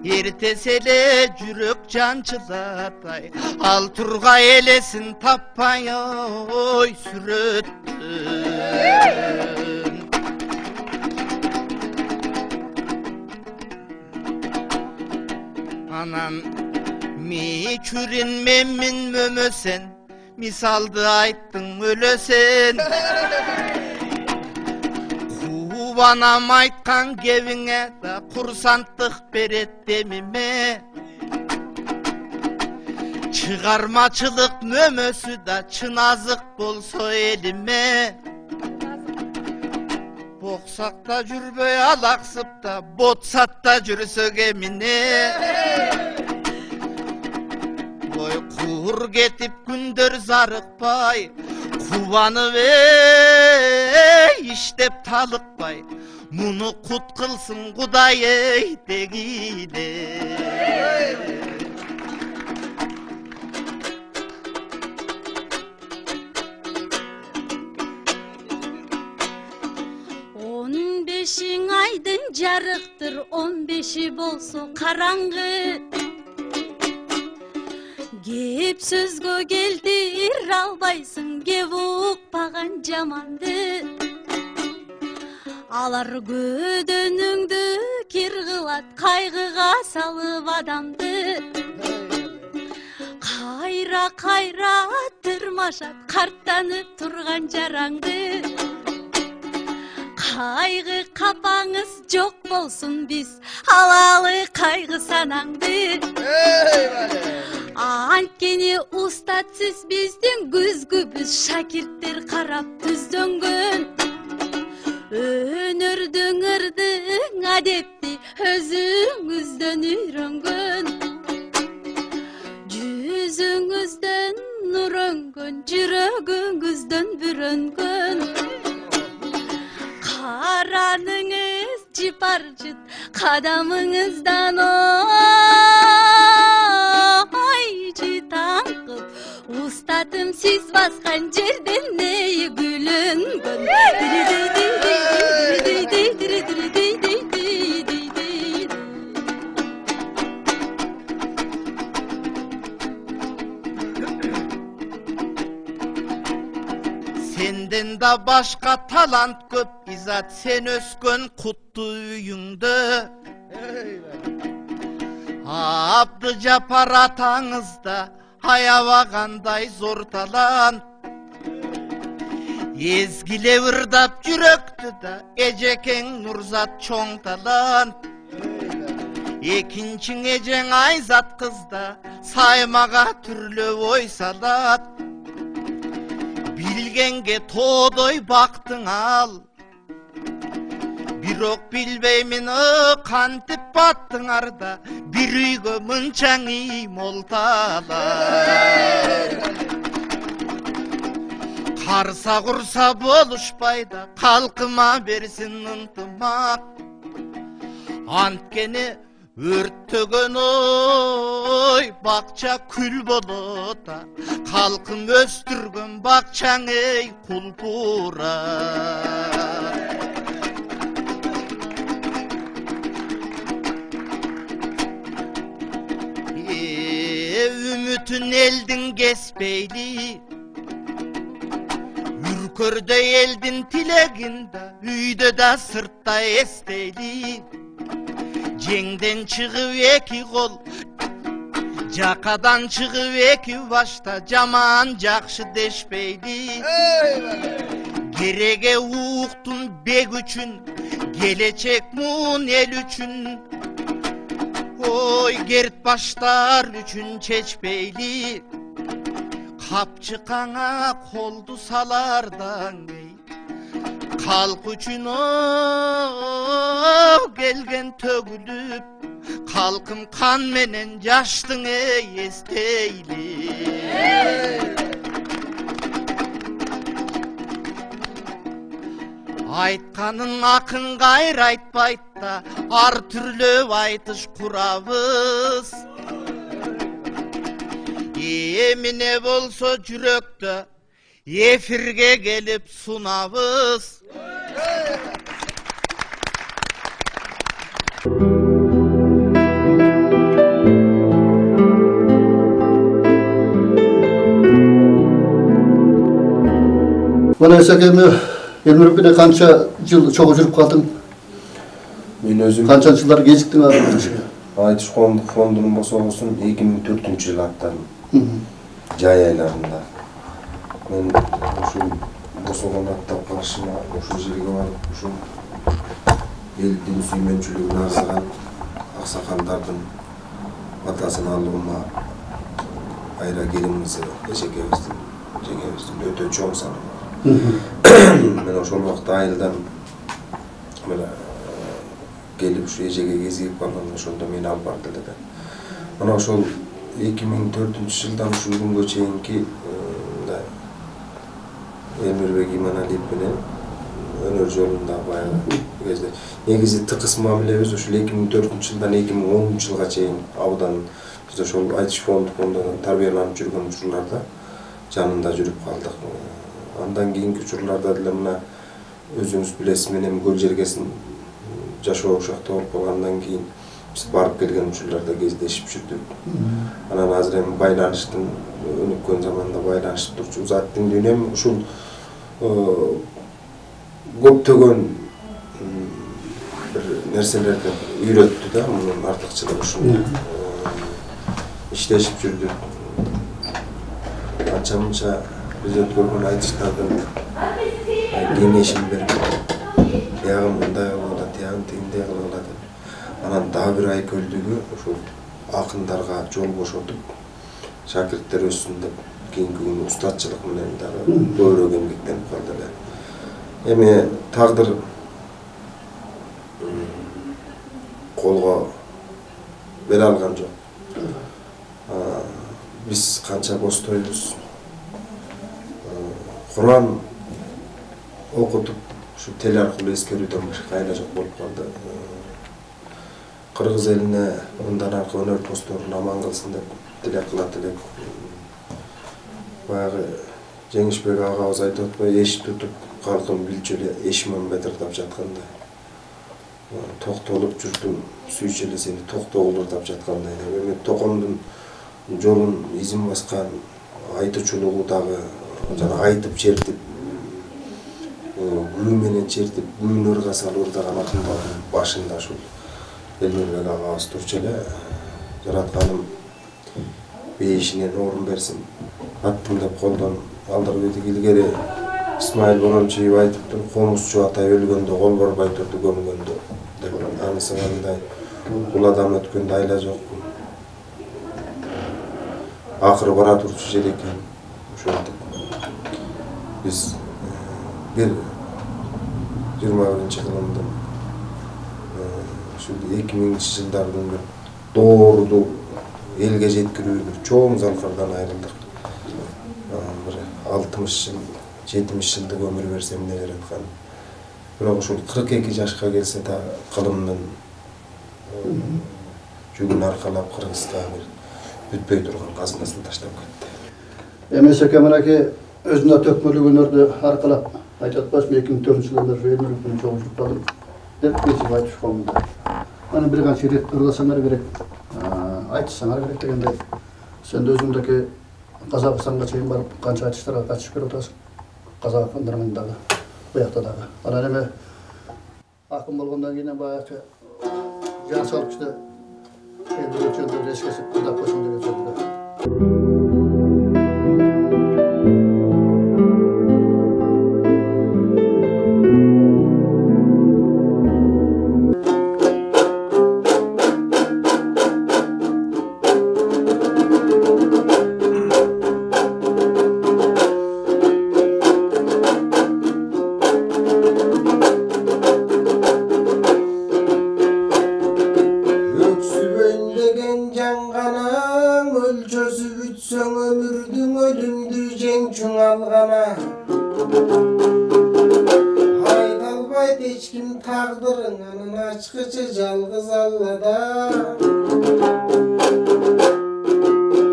эртесе эле жүрөк жанчылатай. Ал тургай элесин таппай ой сүрөттөн. Анан мичурин менмин мөмөсен, мисалды айттың өлөсен. Кубанам айткан кебиңе да курсанттык берет демиме. Чыгармачылык мөмөсү да чын азык болсо элиме. Боксак да жүрбөй алаксып да, ботсат да жүрсөк эмине. Ой куур кетип күндөр зарыкпай, кубанып иштеп талыкпай, муну кут кылсын Кудай эй дегиле. 15 айдын жарыктыр, 15 болсо караңгы. Кеп сөзгө келтир албайсың, кеп укпаган жаманды. Алар көдөнүңдү кир кылат, кайгыга салып адамды. Кайра тырмашат, карттанып турган жараңды. Кайгы капаңыз жок болсун, биз алалы кайгы санаңды. Анткени устатсыз биздин көзгүбүз шакирттер карап түздөнгөн. Өнөрдүң ырдың адепти өзүңүздөн үйрөнгөн. Жүзүңүздөн нур өнгөн, жүрөгүңүздөн бүрөнгөн. Караныңыз жипаржыт, кадамыңыздан ой житаңкып. Устатым сиз баскан жерден нейи гүлөнгөн. Senden da başka talant köp izat sen öskön kutlu uyuңдө. Abdujapar atаңызda аябагандай зор талант. Ezgile ырдап жүрөктү да эжекең Нурзат чоң талант. Экинчиң эжең Айзат кызда саймага түрлүү ой салат. Bilgenge to'doy baqtың al. Бирок билбеймин кантип баттың арда, бир үйгө мынчаңы молталар. Карса курса болушпайда, калкыма берсин ынтымак. Анткени өрттөгөн ой бакча күл болота, калкым өстүргөн бакчаңы кулпура. Үмүтүн элдин кеспейли, үркөрдө элдин тилегинде, үйдө да сыртта эстейли. Жеңден чыгып эки кол, жакадан чыгып эки башта, жаман жакшы дешпейли. Кереге уктун бек үчүн, келечек мун эл үчүн. Ой керт баштар үчүн чечпейли. Капчыкаңа колду салардан ей, калк үчүн келген төгүлүп, калкым кан менен жаштың эстейли. Айтканын акын кайра айтпайт да, ар түрлүү айтыш курабыз. Эмине болсо жүрөктө эфирге келип сунабыз. Bana esakemi Elmürüp'üne kança yıl çok üzülüp kaldın? Мен өзüm Kança yıllar geciktin abi? Айтыш коомдук фондунун босогусун 2004-жылы аттадым. Жай айларында. Мен ушул босогон аттап калышыма ушул жерге барып, ушул элдин сүймөнчүлүгүн арзыган аксакалдардын батасын алуума айра келимиздин жегебиздин өтө чоң саны бар. Мен ошол убакта айылдан келип ушу эжеге кезигип калганда ошондо мени алып барды да. Мына ошол 2004-жылдан ушул күнгө чейинки Элмирбек Иманалиев менен өнөр жолунда баягы кезде негизи тыкыс мамилебиз ушул 2004-жылдан 2010-жылга чейин абдан биз ошол айтыш фондунан тарбияланып жүргөн учурларда жанында жүрүп калдык. Андан кийинки учурларда деле мына өзүңүз билесиз, мен эми көл жергесин жашоо ошакта болуп калгандан кийин биз барып келген учурларда кездешип жүрдүк. Анан азыр эми байланыштын өнүккөн заманда байланышып турчу заттын дүйнөм ушул көптөгөн бир нерселерди үйрөттү да, мунун артыкчылыгы ушул. Иштешип жүрдүк. Анча-мынча биз өткөргөн айтыштардын кеңешин берип, тиягы мындай кылып атат, тиягы тигиндей кылып атат. Анан дагы бир айкөлдүгү ушул акындарга жол бошотуп, şakirtler össün dep kийинки күнү устатчылык менен дагы көбүрөөк эмгектенип калды эле. Эми тагдыр колго бере алган жок. Биз канча бостойбуз. Куран окутуп, ушу тел аркылуу эскерүүдөн башка айла жок болуп калды. Кыргыз элине мындан аркы өнөр постторун аман кылсын деп тилек кылат элек. Баягы Жеңишбек агабыз айтып атпайбы, эш тутуп калкын билчү эле эшмөн бетирдап жаткандай. Токтолуп жүрдүм, сүйчү эле сени токтогулур деп жаткандай. Эми токомдун жолун изин баскан айтуучулугу дагы жана айтып чертип, гүл менен чертип, гүлүн ырга салып ырдаган акындардын башында ушул Элмирбек агабыз турчу эле. Жаратканым бейишинен орун берсин. Аттым деп колдон алдырып илгери Исмаил Борончиев айтыптыр, комузчу атай өлгөндө кол барбай турду көмгөндө деп. Анысы кандай бул адам өткөндө айла жок. Акыры бара турчу жер экен. Ошентип биз бир 21-кылымдын ушул 2000-жылдардын бир доорду элге жеткирүүнү чоң залкардан айрылдык. Бир 60 жыл, 70 жылдык өмүр берсе эмне жараткан. Бирок ушул 42 жашка келсе да кылымдын жүгүн аркалап Кыргызга бир бүтпөй турган казынасын таштап кетти. Эми Секемир аке өзүнө төкмөлүк өнөрдү аркалап айтып атпайсызбы, 2004-жылы Элмирбектин чогулуп калдым деп кесип айтып койгонда. Аны бир канча ирет ырдасаңар керек, айтсаңар керек дегендей. Сен өзүңдөки Казакстанга чейин барып канча айтыштарга катышып келип атасың. Казак акындарынын дагы, буякта дагы. Анан эми акын болгондон кийин баягы жан салып иште элбирөчөндөрдү эскесип кырдап койсоң деген сөздү. Açıkça жалгыз Аллада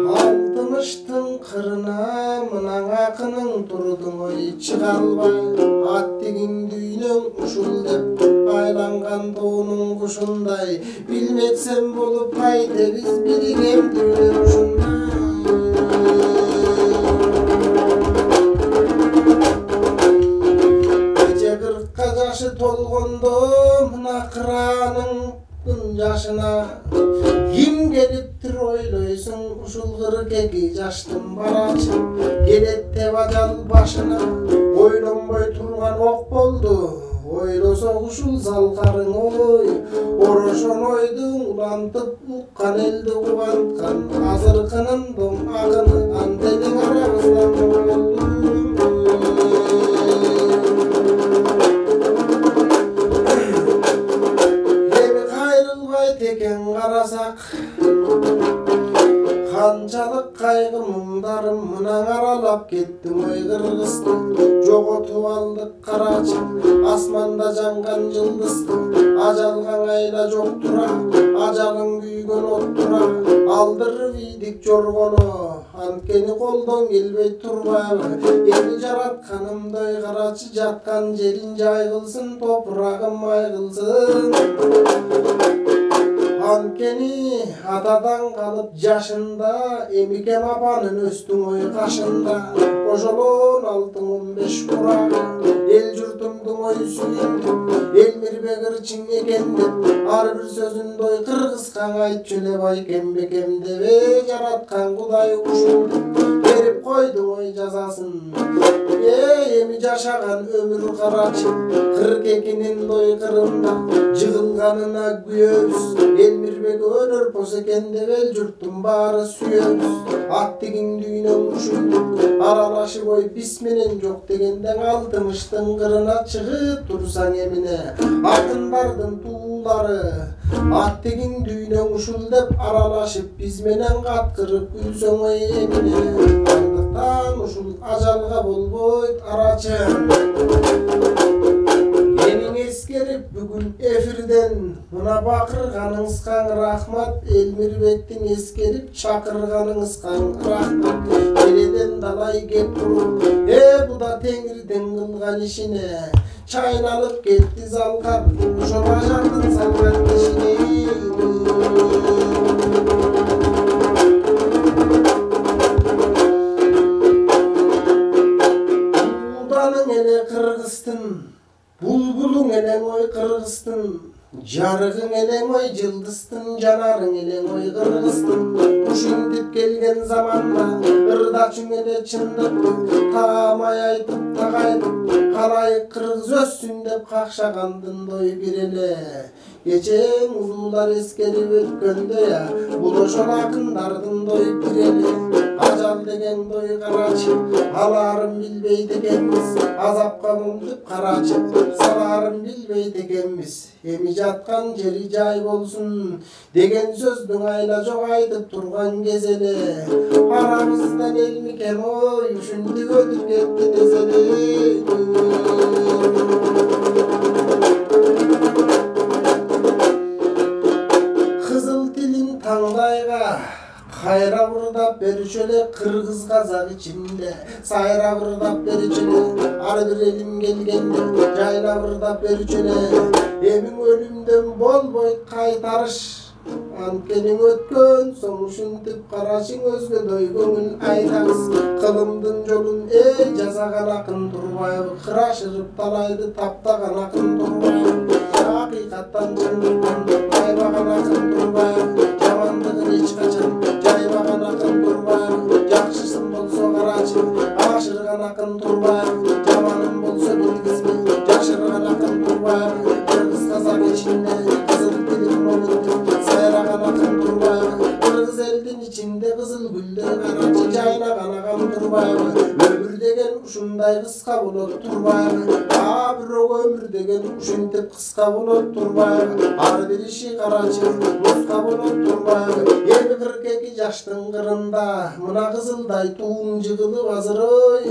Altmıştın kırına mınan akının turudun o içi kalbay At degin düğünün uşul dep baylangan doğunun kuşunday Bilmeksem bolup haydi biz birigem düğünün uşunday Yaşı tolgondum nakranın yaşına Kim geliptir oyloysun uşul kırkeki yaştım baraçım Gelette bacal başına oylonboy turgan ok boldu Oylosa uşul zalkarın oy Oroşon oydun ulantıp ukkan eldi uvantkan Azırkının dom ağını antenin arabızdan oldu Teken karasak Kançalık kaygı mındarım mınan aralap kettim oy Kırgızdı Jogotup aldık karaçım Asmanda jangan yıldızdı Ajalgan ayla joktura Ajalın küygön ottura Aldırıp iydik jorgonu Antkeni koldan gelbey turbabı Eni jaratkanımday karaçı Jatkan jerin jaygılsın Toprağım aygılsın Ankeni atadan kalıp yaşında Emikem apanın östün oy kaşında Koşolun altın 15 kurağı El jurtumdun oy suyundu Elmirbek ırçın ekendip Ar bir sözün doy Kırgızkan ayt çöle bay kembekem debe Jaratkan kuday uşundu Berip koydun oy cazasın Emi jaşagan ömür karaçı 42'nin doy kırında Jığılganına güyöz Elmirbek ölür pos eken dep el jurttun baары sүйөбүz. At деген дүйнөң ушунтуп аралашып ой бис менен жок дегенден алтымыштын кырына чыгып турсаң эмине акындардын туулары ат деген дүйнөң ушул деп аралашып биз менен каткырып күлсөң ой эмине андыктан ушул ажалга болбойт арачы. Менің ескеріп бүгін эфирден мына бақырғаныңызға рахмат. Элмирбектің ескеріп шақырғаныңызға рахмат. Береден далай кеп тұрып, бұда теңірден қылған ішіне чайналып кетті залғар, жола жардың салған кешіне. Бұлданың әлі қырғыстың, Bulbulun eleng oy kırgıstın, jarıgın eleng oy jıldıztın, janarın eleng oy kırgıstın. Uşintip gelgen zamanda, ırda çüngede çındıktın, tamay aytıp tağaydıp, kalayık kırgız özsün dep kakşagandın doy birele. Geçen ulular eskerip ötkönde ya, buloşol akındardın doy birele. Ajal degen doy karaçı, alarım bilbeydi ekenmiz, azapka mumdup karaçı, salarım bilbeydi ekenmiz. Emi jatkan jeri jay bolsun, degen sözdün ayla jok aytıp turgan gezele. Aramızdan elmiken oy, üşündü ödüp etti desele. Kızıl tilin tanglayga, Kayra vurdap berişöle kırgız kazak içinde. Sayra vurdap berişöle ar bir elim gelgende. Jayla vurdap berişöle emin ölümden bol boy kaytarış. Ankenin ötkön soň uşuntip karaşyň özgö doy göňül aytarys. Kılımdın jolun jasagan akın turbaýby, kıraşırıp talaydy taptagan akın turbaýby. Hakykattan çynlykdan aybagan akın turbaýby, jamandygyn hiç kaçan jaybagan akın turbaýby. Jakşysyn bolsa karaçy, aşyrgan akın turbaýby, jamanyn bolsa bilgizmi, jaşyrgan akın turbaýby. Kırgız kazak içinde kızıl tilim bolupdy. Sayragan akın turbaýby, kırgız eldin içinde kızıl güldü karaçy jaynagan akın turbaýby. Ömür degen uşunday kıska bolot turbaýby, birok ömür degen uşuntip kıska bolot turbaýby. Ar bir işi karaçy muska bolot turbaýby. 42 jaştın kırında mına kızılday tuğun jıgılıp azıroy.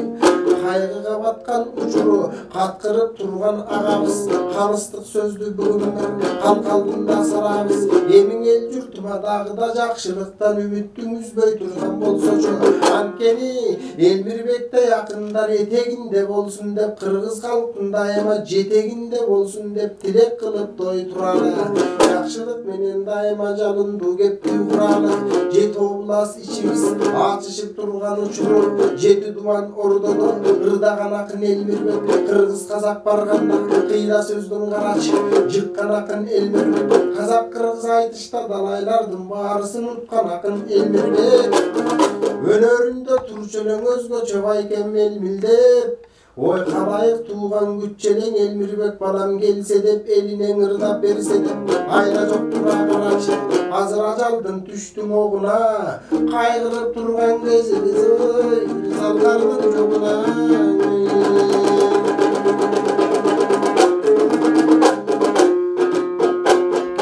Kaygıga batkan uçuru katkırıp turgan agabız, kalıstık sözlü bugünler kalkaldığında sarabız. Emin el jurtuma dağıda jakşılıktan ümittün üzböy turgan bolsoçu. Ankeni Elmirbek'te yakınlar eteginde bolsun dep kırgız kalktın daima jeteginde bolsun dep tilek kılıp doy turalı. Jakşılık menen daima jalındı kepti kuralı. Jet oblas içimiz açışıp turgan uçuru, jeti duman ordodu ırdagan akın Elmirbek. Kırgız kazak barganda kıyla sözdün karaçy, jıkkan akın Elmirbek. Kazak kırgız aytışta dalaylardın barısın utkan akın Elmirbek. Önöründe turçölöň özgöçe bayken melmildep, oy kalayık tuğan gütçeleň Elmirbek balam gelse dep eline ırdap berse dep ayla jok tura karaçy. Azır ajaldın düştüň oguna, kaygırıp turgan gezimiz oy salgardın joguna.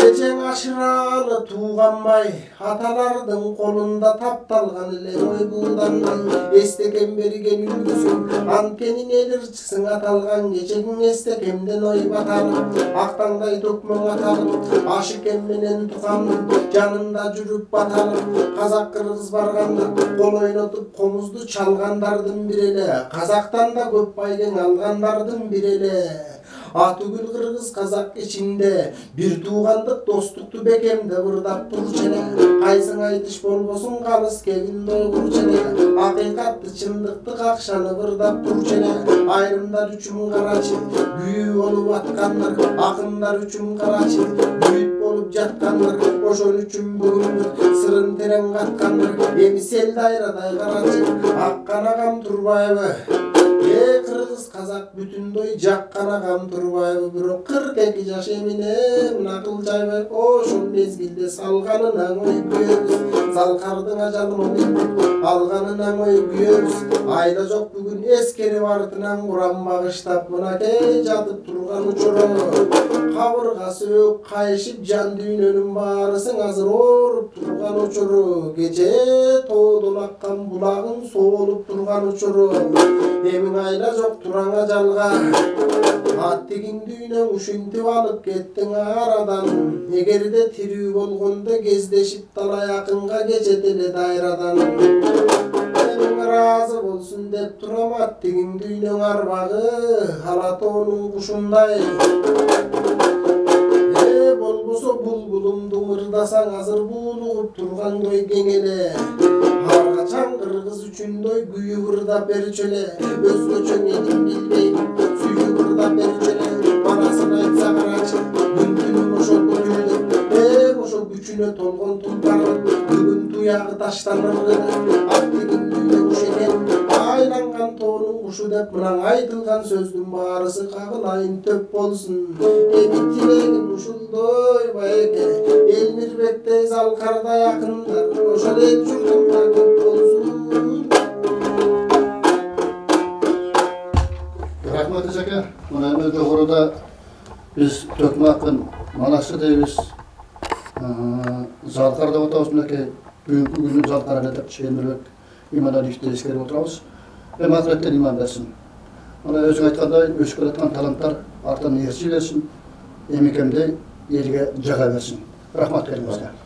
Geçen aşıralı tuğan bay, atalardın kolunda taptalgan ile oy buğdanday. Esteken berigen ülgüsün, ankenin elirçisин atalgan geçekin estekemden oy batarım. Aktangday tökmöň atalım, aşıkem menen tukamın, janında jürüp batalım. Kazak kırgız barganda, kol oynotup komuzdu çalgandardın birele. Kazaktan da köp baygen algandardın birele. Atugül kırgız kazak içinde bir tuğandık dostluktu bekemde vırdap turçene. Kaysyň aytış bolbosun kalыс kegin doy kurçene. Hakykatty çynlykty kakşany vırdap turçene. Ayrımlar üçin karaçy, büyü olup atkanlar, akınlar üçin karaçy, büyüt bolup jatkanlar, oşon üçin bugündür sırın tereň katkanlar. Emi sel dayraday karaçy, akkan agam turbaýby. Kırgız кыргыз казак бүтүндөй жаккана кам турбайбы бирок 42 жаш эмине мына кылжайбай ошол мезгилде салганына ой күйөбүз залкардын ажалын алганына ой күйөбүз айда жок бүгүн эскерип артынан курам багыштап мынакей жатып турган учуру кабыргасы өк кайышып жан дүйнөнүн баарысың азыр ооруп турган учуру кече тоодон аккан булагың соолуп турган учуру эмиң айда жок тураң ажалга аттигиң дүйнөң ушинтип алып кеттиң арадан эгерде тирүү болгондо кездешип талай акынга кечет эле дайрадан эмиң ыраазы болсун деп турам аттигиң дүйнөң арбагы алатоонун кушундай болбосо булбулумду ырдасаң азыр буулугуп тургандой кең эле ар качан кыргыз үчүндөй күйүп ырдап берчү эле өзгөчө менин билбейм сүйүп ырдап берчү эле манасын айтса карачы күн түнүм ошол көтүрүлүп ошол күчүнө толгон тулпарын бүгүн туягы таштаныр аттигин дүйнө куш экен айланган тоонун кушу деп мынан айтылган сөздүн баарысы кагылайын төп болсун эми тилегим ушулдой байке эл мирбектей залкардай акындар ошол эл журтумда көп болсун. Рахмат эжеке. Мына эми жогоруда биз төкмө акын манасы дейбиз. Залкар деп атабыз мынакей бүгүнкү күнү залкар деп Чемирбек Иманалиевди эскерип отурабыз. Эми акыреттен иман берсин. Мына өзүң айткандай өсүп келаткан таланттар артынан ээрчи берсин. Эмикемдей элге жага берсин. Рахмат келиңизге.